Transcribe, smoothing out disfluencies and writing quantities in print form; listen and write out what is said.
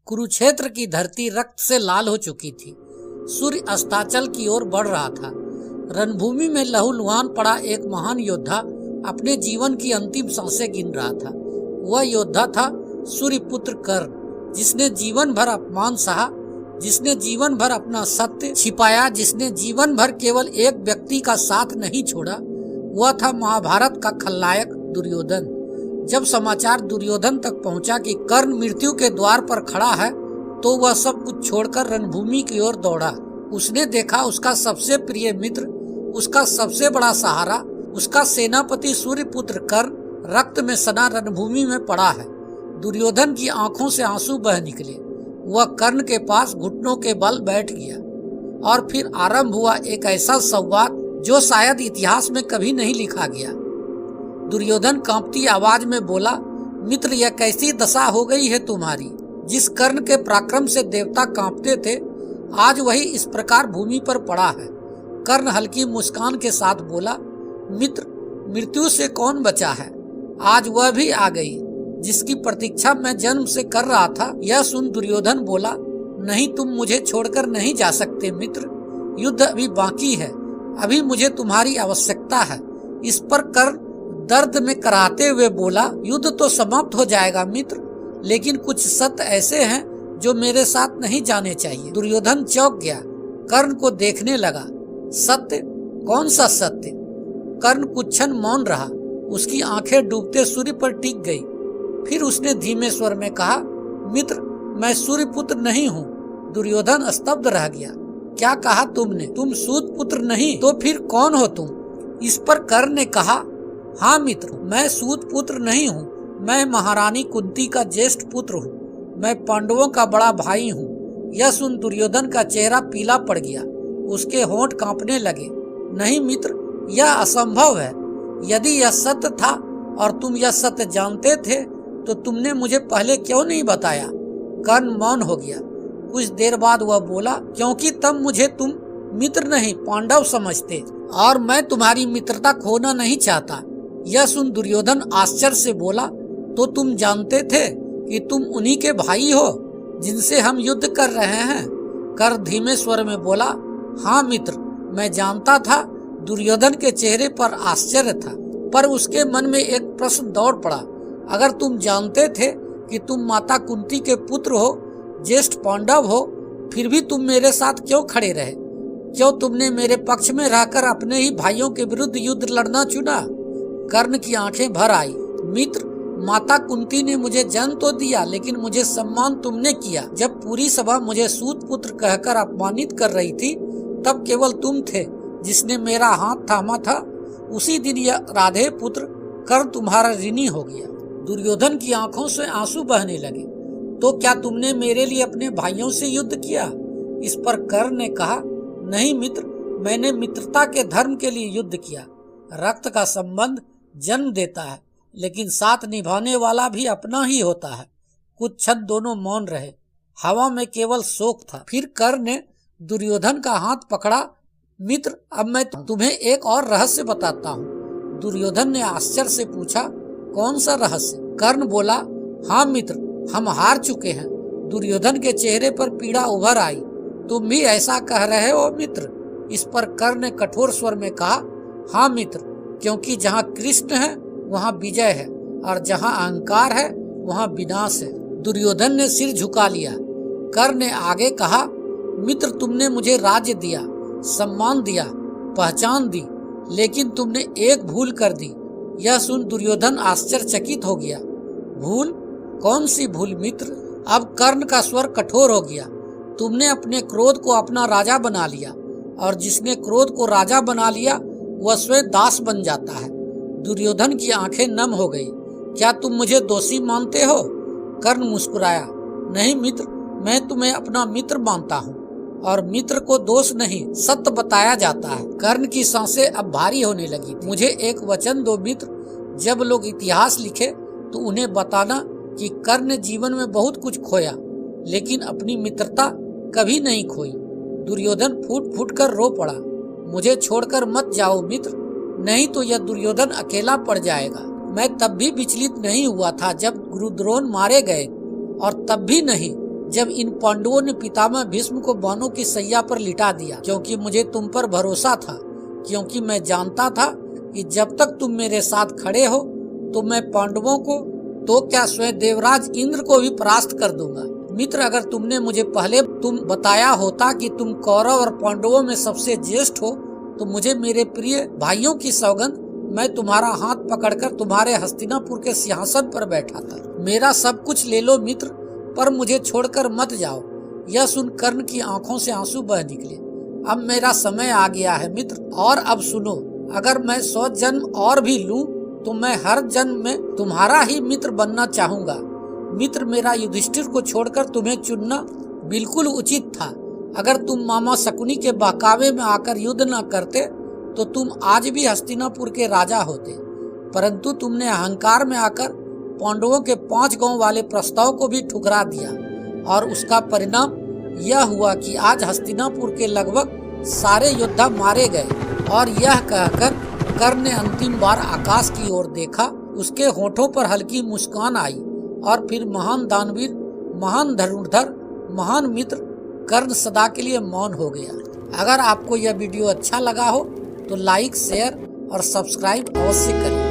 कुरुक्षेत्र की धरती रक्त से लाल हो चुकी थी। सूर्य अस्ताचल की ओर बढ़ रहा था। रणभूमि में लहूलुहान पड़ा एक महान योद्धा अपने जीवन की अंतिम सांसें गिन रहा था। वह योद्धा था सूर्यपुत्र कर्ण, जिसने जीवन भर अपमान सहा, जिसने जीवन भर अपना सत्य छिपाया, जिसने जीवन भर केवल एक व्यक्ति का साथ नहीं छोड़ा। वह था महाभारत का खलनायक दुर्योधन। जब समाचार दुर्योधन तक पहुंचा कि कर्ण मृत्यु के द्वार पर खड़ा है, तो वह सब कुछ छोड़कर रणभूमि की ओर दौड़ा। उसने देखा उसका सबसे प्रिय मित्र, उसका सबसे बड़ा सहारा, उसका सेनापति सूर्यपुत्र कर्ण रक्त में सना रणभूमि में पड़ा है। दुर्योधन की आंखों से आंसू बह निकले। वह कर्ण के पास घुटनों के बल बैठ गया और फिर आरंभ हुआ एक ऐसा संवाद जो शायद इतिहास में कभी नहीं लिखा गया। दुर्योधन कांपती आवाज में बोला, मित्र, यह कैसी दशा हो गई है तुम्हारी। जिस कर्ण के पराक्रम से देवता कांपते थे, आज वही इस प्रकार भूमि पर पड़ा है। कर्ण हल्की मुस्कान के साथ बोला, मित्र, मृत्यु से कौन बचा है? आज वह भी आ गई जिसकी प्रतीक्षा मैं जन्म से कर रहा था। यह सुन दुर्योधन बोला, नहीं, तुम मुझे छोड़कर नहीं जा सकते मित्र। युद्ध अभी बाकी है, अभी मुझे तुम्हारी आवश्यकता है। इस पर कर्ण दर्द में कराहते हुए बोला, युद्ध तो समाप्त हो जाएगा मित्र, लेकिन कुछ सत्य ऐसे हैं जो मेरे साथ नहीं जाने चाहिए। दुर्योधन चौंक गया, कर्ण को देखने लगा। सत्य? कौन सा सत्य? कर्ण कुछ क्षण मौन रहा। उसकी आंखें डूबते सूर्य पर टिक गई। फिर उसने धीमे स्वर में कहा, मित्र, मैं सूर्यपुत्र नहीं हूँ। दुर्योधन स्तब्ध रह गया। क्या कहा तुमने? तुम सूतपुत्र नहीं तो फिर कौन हो तुम? इस पर कर्ण ने कहा, हाँ मित्र, मैं सूतपुत्र नहीं हूँ। मैं महारानी कुंती का ज्येष्ठ पुत्र हूँ। मैं पांडवों का बड़ा भाई हूँ। यह सुन दुर्योधन का चेहरा पीला पड़ गया। उसके होंठ कांपने लगे। नहीं मित्र, यह असंभव है। यदि यह सत्य था और तुम यह सत्य जानते थे, तो तुमने मुझे पहले क्यों नहीं बताया? कर्ण मौन हो गया। कुछ देर बाद वह बोला, क्योंकि तब मुझे तुम मित्र नहीं पांडव समझते और मैं तुम्हारी मित्रता खोना नहीं चाहता। यह सुन दुर्योधन आश्चर्य से बोला, तो तुम जानते थे कि तुम उन्हीं के भाई हो जिनसे हम युद्ध कर रहे हैं? कर्ण धीमे स्वर में बोला, हाँ मित्र, मैं जानता था। दुर्योधन के चेहरे पर आश्चर्य था, पर उसके मन में एक प्रश्न दौड़ पड़ा। अगर तुम जानते थे कि तुम माता कुंती के पुत्र हो, ज्येष्ठ पांडव हो, फिर भी तुम मेरे साथ क्यों खड़े रहे? क्यों तुमने मेरे पक्ष में रहकर अपने ही भाइयों के विरुद्ध युद्ध लड़ना चुना? कर्ण की आंखें भर आई। मित्र, माता कुंती ने मुझे जन्म तो दिया, लेकिन मुझे सम्मान तुमने किया। जब पूरी सभा मुझे सूत पुत्र कहकर अपमानित कर रही थी, तब केवल तुम थे जिसने मेरा हाथ थामा था। उसी दिन यह राधे पुत्र कर्ण तुम्हारा ऋणी हो गया। दुर्योधन की आंखों से आंसू बहने लगे। तो क्या तुमने मेरे लिए अपने भाइयों से युद्ध किया? इस पर कर्ण ने कहा, नहीं मित्र, मैंने मित्रता के धर्म के लिए युद्ध किया। रक्त का संबंध जन्म देता है, लेकिन साथ निभाने वाला भी अपना ही होता है। कुछ क्षण दोनों मौन रहे। हवा में केवल शोक था। फिर कर्ण ने दुर्योधन का हाथ पकड़ा। मित्र, अब मैं तुम्हें एक और रहस्य बताता हूँ। दुर्योधन ने आश्चर्य से पूछा, कौन सा रहस्य? कर्ण बोला, हाँ मित्र, हम हार चुके हैं। दुर्योधन के चेहरे पर पीड़ा उभर आई। तुम भी ऐसा कह रहे हो मित्र? इस पर कर्ण ने कठोर स्वर में कहा, हाँ मित्र, क्योंकि जहाँ कृष्ण है वहाँ विजय है और जहाँ अहंकार है वहाँ विनाश है। दुर्योधन ने सिर झुका लिया। कर्ण ने आगे कहा, मित्र, तुमने मुझे राज्य दिया, सम्मान दिया, पहचान दी, लेकिन तुमने एक भूल कर दी। यह सुन दुर्योधन आश्चर्यचकित हो गया। भूल? कौन सी भूल मित्र? अब कर्ण का स्वर कठोर हो गया। तुमने अपने क्रोध को अपना राजा बना लिया, और जिसने क्रोध को राजा बना लिया वह स्वयं दास बन जाता है। दुर्योधन की आंखें नम हो गई। क्या तुम मुझे दोषी मानते हो? कर्ण मुस्कुराया, नहीं मित्र, मैं तुम्हें अपना मित्र मानता हूँ, और मित्र को दोष नहीं सत्य बताया जाता है। कर्ण की सांसें अब भारी होने लगी। मुझे एक वचन दो मित्र, जब लोग इतिहास लिखे तो उन्हें बताना कि कर्ण ने जीवन में बहुत कुछ खोया, लेकिन अपनी मित्रता कभी नहीं खोई। दुर्योधन फूट फूट कर रो पड़ा। मुझे छोड़कर मत जाओ मित्र, नहीं तो यह दुर्योधन अकेला पड़ जाएगा। मैं तब भी विचलित नहीं हुआ था जब गुरुद्रोण मारे गए, और तब भी नहीं जब इन पांडवों ने पितामह भीष्म को बाणों की सैया पर लिटा दिया, क्योंकि मुझे तुम पर भरोसा था, क्योंकि मैं जानता था कि जब तक तुम मेरे साथ खड़े हो तो मैं पांडवों को तो क्या स्वयं देवराज इंद्र को भी परास्त कर दूंगा। मित्र, अगर तुमने मुझे पहले बताया होता कि तुम कौरव और पांडवों में सबसे ज्येष्ठ हो तो मुझे मेरे प्रिय भाइयों की सौगंध मैं तुम्हारा हाथ पकड़कर तुम्हारे हस्तिनापुर के सिंहासन पर बैठा था। मेरा सब कुछ ले लो मित्र, पर मुझे छोड़कर मत जाओ। यह सुन कर्ण की आंखों से आंसू बह निकले। अब मेरा समय आ गया है मित्र, और अब सुनो, अगर मैं 100 जन्म और भी लूं तो मैं हर जन्म में तुम्हारा ही मित्र बनना चाहूंगा। मित्र, मेरा युधिष्ठिर को छोड़कर तुम्हें चुनना बिल्कुल उचित था। अगर तुम मामा शकुनी के बहकावे में आकर युद्ध न करते तो तुम आज भी हस्तिनापुर के राजा होते, परंतु तुमने अहंकार में आकर पांडवों के 5 गांव वाले प्रस्ताव को भी ठुकरा दिया, और उसका परिणाम यह हुआ कि आज हस्तिनापुर के लगभग सारे योद्धा मारे गए। और यह कहकर कर्ण ने अंतिम बार आकाश की ओर देखा। उसके होठों पर हल्की मुस्कान आई, और फिर महान दानवीर, महान धनुर्धर, महान मित्र कर्ण सदा के लिए मौन हो गया। अगर आपको यह वीडियो अच्छा लगा हो तो लाइक, शेयर और सब्सक्राइब अवश्य करें।